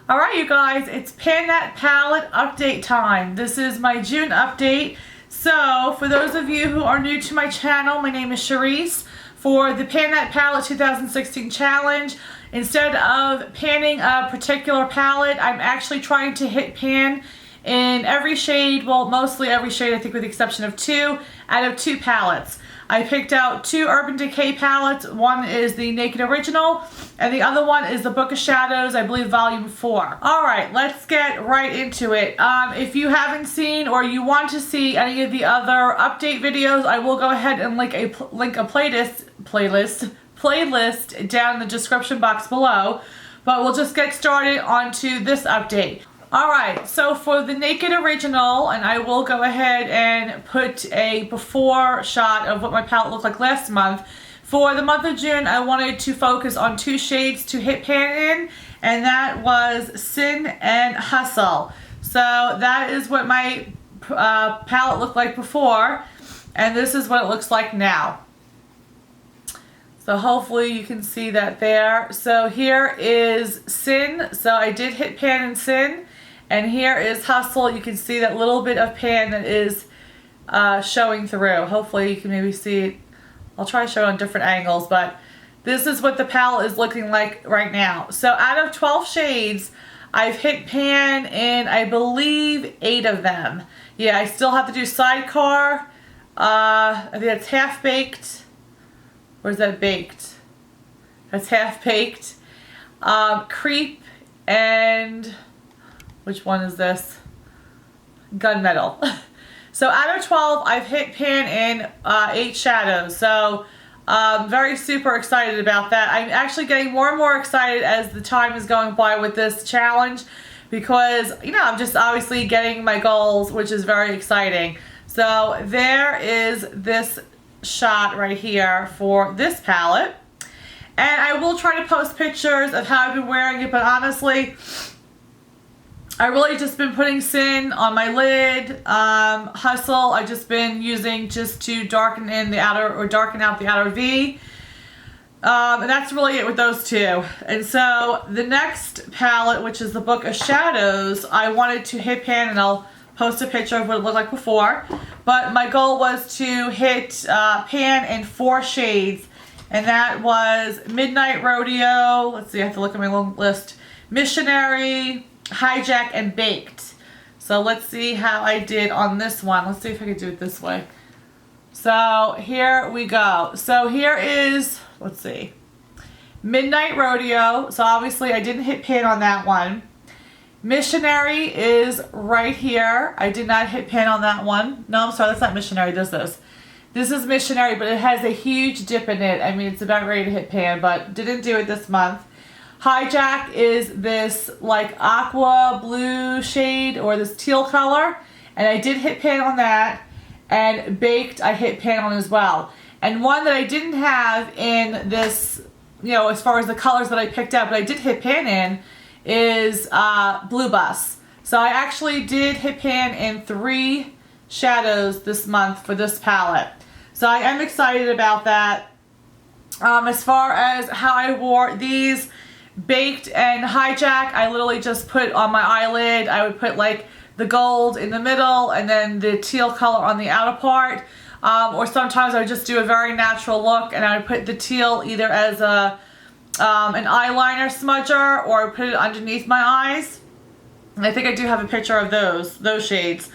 Alright you guys, it's Pan That Palette update time. This is my June update. So, for those of you who are new to my channel, my name is Cherise. For the Pan That Palette 2016 challenge, instead of panning a particular palette, I'm actually trying to hit pan in every shade, well mostly every shade I think with the exception of 2, out of 2 palettes. I picked out 2 Urban Decay palettes. One is the Naked Original, and the other one is the Book of Shadows, I believe Volume 4. Alright, let's get right into it. If you haven't seen or you want to see any of the other update videos, I will go ahead and link a playlist down in the description box below. But we'll just get started onto this update. Alright, so for the Naked Original, and I will go ahead and put a before shot of what my palette looked like last month. For the month of June, I wanted to focus on 2 shades to hit pan in, and that was Sin and Hustle. So that is what my palette looked like before, and this is what it looks like now. So hopefully you can see that there. So here is Sin, so I did hit pan in Sin. And here is Hustle. You can see that little bit of pan that is showing through. Hopefully you can maybe see it. I'll try to show it on different angles, but this is what the palette is looking like right now. So out of 12 shades, I've hit pan in, I believe, 8 of them. Yeah, I still have to do Sidecar. I think that's Half Baked. Or is that Baked? That's Half Baked. Creep and... which one is this? Gunmetal. So out of 12, I've hit pan in 8 shadows. So very super excited about that. I'm actually getting more and more excited as the time is going by with this challenge because, you know, I'm just obviously getting my goals, which is very exciting. So there is this shot right here for this palette. And I will try to post pictures of how I've been wearing it, but honestly, I really just been putting Sin on my lid. Hustle, I've just been using just to darken in the outer, or darken out the outer V. And that's really it with those 2. And so the next palette, which is the Book of Shadows, I wanted to hit pan, and I'll post a picture of what it looked like before. But my goal was to hit pan in 4 shades. And that was Midnight Rodeo. Let's see, I have to look at my little list. Missionary, Hijack, and Baked. So let's see how I did on this one. Let's see if I can do it this way. So here we go. So here is, let's see, Midnight Rodeo. So obviously I didn't hit pan on that one. Missionary is right here. I did not hit pan on that one. No, I'm sorry, that's not Missionary. This is Missionary, but it has a huge dip in it. I mean, it's about ready to hit pan, but didn't do it this month. Hijack is this like aqua blue shade, or this teal color, and I did hit pan on that. And Baked I hit pan on as well. And one that I didn't have in this, you know, as far as the colors that I picked out, but I did hit pan in, is Blue Bus. So I actually did hit pan in 3 shadows this month for this palette. So I am excited about that. As far as how I wore these, Baked and Hijack, I literally just put on my eyelid. I would put like the gold in the middle and then the teal color on the outer part. Or sometimes I would just do a very natural look and I would put the teal either as a an eyeliner smudger, or put it underneath my eyes. And I think I do have a picture of those shades.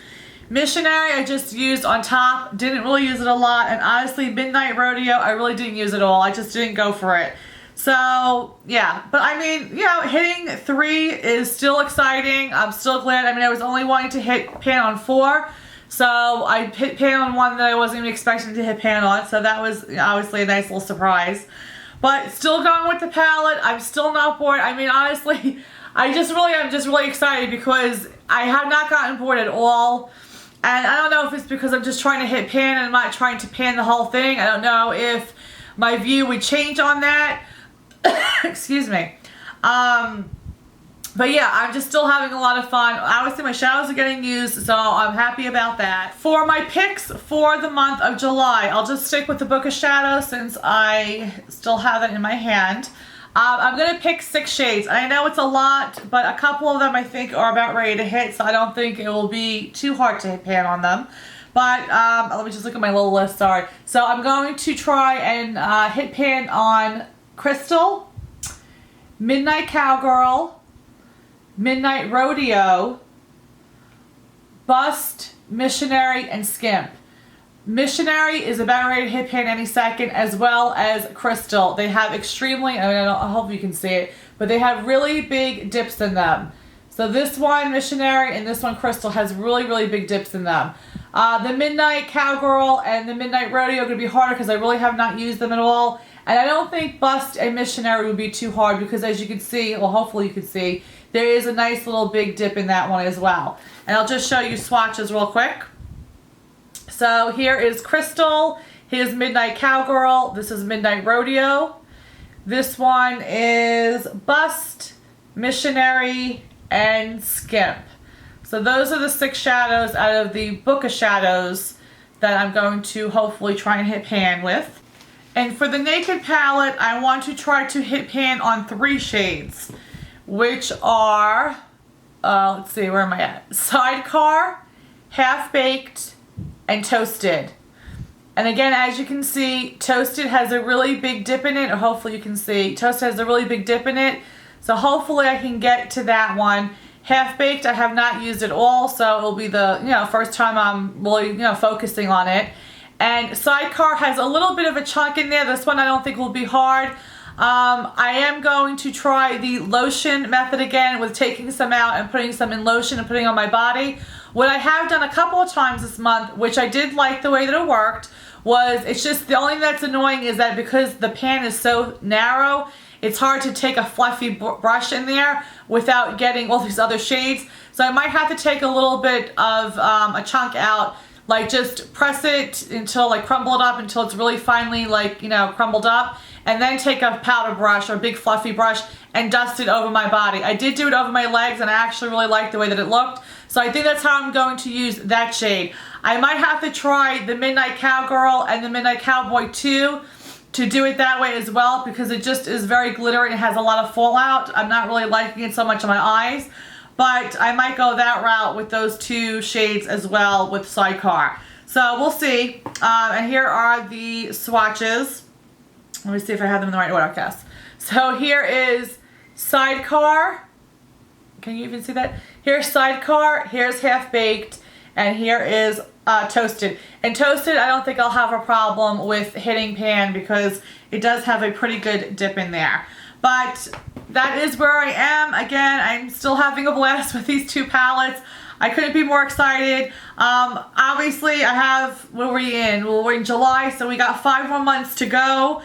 Missionary I just used on top, didn't really use it a lot, and honestly Midnight Rodeo I really didn't use it all. I just didn't go for it. So yeah, but I mean, you know, hitting 3 is still exciting. I'm still glad. I mean, I was only wanting to hit pan on 4, so I hit pan on 1 that I wasn't even expecting to hit pan on, so that was obviously a nice little surprise. But still going with the palette. I'm still not bored. I mean, honestly, I'm just really excited because I have not gotten bored at all. And I don't know if it's because I'm just trying to hit pan and I'm not trying to pan the whole thing. I don't know if my view would change on that. Excuse me. But yeah, I'm just still having a lot of fun. Obviously my shadows are getting used, so I'm happy about that. For my picks for the month of July, I'll just stick with the Book of Shadows since I still have it in my hand. I'm going to pick 6 shades. I know it's a lot, but a couple of them I think are about ready to hit, so I don't think it will be too hard to hit pan on them. But let me just look at my little list, sorry. So I'm going to try and hit pan on Crystal, Midnight Cowgirl, Midnight Rodeo, Bust, Missionary, and Skimp. Missionary is about ready to hit pan any second, as well as Crystal. They have extremely, I hope you can see it, but they have really big dips in them. So this one, Missionary, and this one, Crystal, has really, really big dips in them. The Midnight Cowgirl and the Midnight Rodeo are going to be harder because I really have not used them at all. And I don't think Bust and Missionary would be too hard because, as you can see, well, hopefully you can see, there is a nice little big dip in that one as well. And I'll just show you swatches real quick. So here is Crystal, here's Midnight Cowgirl, this is Midnight Rodeo, this one is Bust, Missionary, and Skimp. So those are the 6 shadows out of the book of shadows that I'm going to hopefully try and hit pan with. And for the Naked palette, I want to try to hit pan on 3 shades, which are, let's see, where am I at? Sidecar, Half Baked, and Toasted. And again, as you can see, Toasted has a really big dip in it, or hopefully you can see, Toasted has a really big dip in it. So hopefully I can get to that one. Half Baked I have not used at all, so it'll be the first time I'm really focusing on it. And Sidecar has a little bit of a chunk in there. This one I don't think will be hard. I am going to try the lotion method again with taking some out and putting some in lotion and putting on my body. What I have done a couple of times this month, which I did like the way that it worked, was it's just the only thing that's annoying is that because the pan is so narrow, it's hard to take a fluffy brush in there without getting all these other shades. So I might have to take a little bit of a chunk out, like just press it until, like crumble it up until it's really finely crumbled up, and then take a powder brush or a big fluffy brush and dust it over my body. I did do it over my legs and I actually really liked the way that it looked. So I think that's how I'm going to use that shade. I might have to try the Midnight Cowgirl and the Midnight Cowboy too to do it that way as well, because it just is very glittery and has a lot of fallout. I'm not really liking it so much on my eyes, but I might go that route with those 2 shades as well with Sidecar. So we'll see. And here are the swatches. Let me see if I have them in the right order, I guess. So here is Sidecar. Can you even see that? Here's Sidecar, here's Half Baked, and here is Toasted. And Toasted, I don't think I'll have a problem with hitting pan because it does have a pretty good dip in there. But that is where I am. Again, I'm still having a blast with these 2 palettes. I couldn't be more excited. Obviously, I have, what are we in? Well, we're in July, so we got 5 more months to go.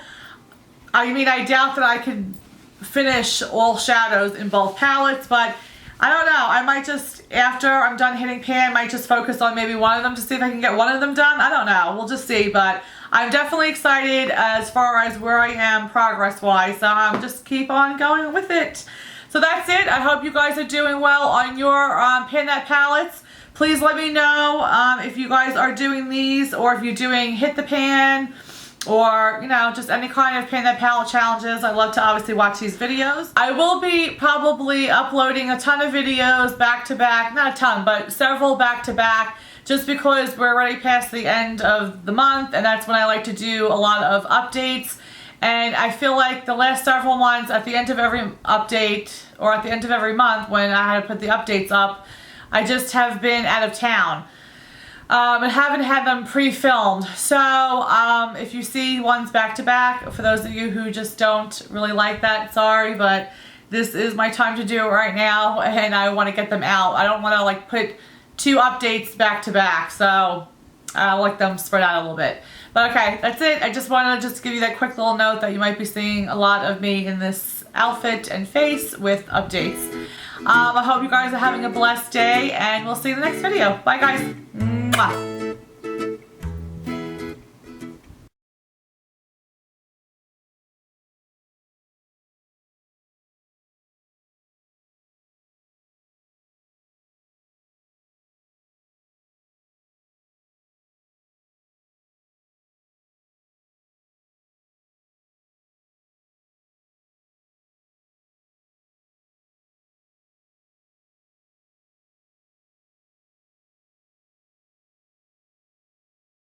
I mean, I doubt that I could finish all shadows in both palettes, but I don't know. I might just, after I'm done hitting pan, I might just focus on maybe one of them to see if I can get one of them done. I don't know. We'll just see, but I'm definitely excited as far as where I am progress-wise, so just keep on going with it. So that's it. I hope you guys are doing well on your Pan That palettes. Please let me know if you guys are doing these, or if you're doing Hit the Pan, or just any kind of Pan That palette challenges. I love to obviously watch these videos. I will be probably uploading a ton of videos back to back, not a ton, but several back to back, just because we're already past the end of the month, and that's when I like to do a lot of updates. And I feel like the last several months, at the end of every update, or at the end of every month when I had to put the updates up, I just have been out of town. And haven't had them pre-filmed. So if you see ones back to back, for those of you who just don't really like that, sorry, but this is my time to do it right now, and I want to get them out. I don't want to put 2 updates back to back, so I like them spread out a little bit. But okay, that's it. I just wanted to give you that quick little note that you might be seeing a lot of me in this outfit and face with updates. I hope you guys are having a blessed day, and we'll see you in the next video. Bye guys. Mwah.